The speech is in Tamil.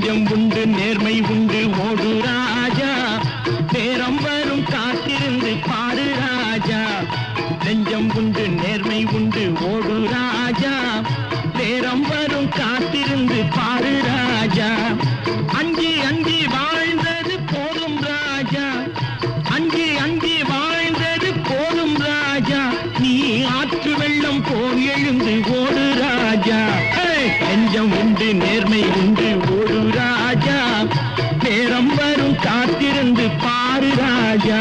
நெஞ்சம் உண்டு நேர்மை உண்டு ஓடு ராஜா நேரம் வரும் காத்திருந்து பாடு ராஜா நெஞ்சம் உண்டு நேர்மை உண்டு ஓடு ராஜா நேரம் வரும் காத்திருந்து பாடு ராஜா அஞ்சி அஞ்சி வாழ்ந்தது போதும் ராஜா அஞ்சி அஞ்சி வாழ்ந்தது போதும் ராஜா நீ ஆற்று வெள்ளம் போல் எழுந்து ஓடு ராஜா நெஞ்சம் உண்டு நேர்மை உண்டு ஓடு ராஜா நேரம் வரும் காத்திருந்து பாரு ராஜா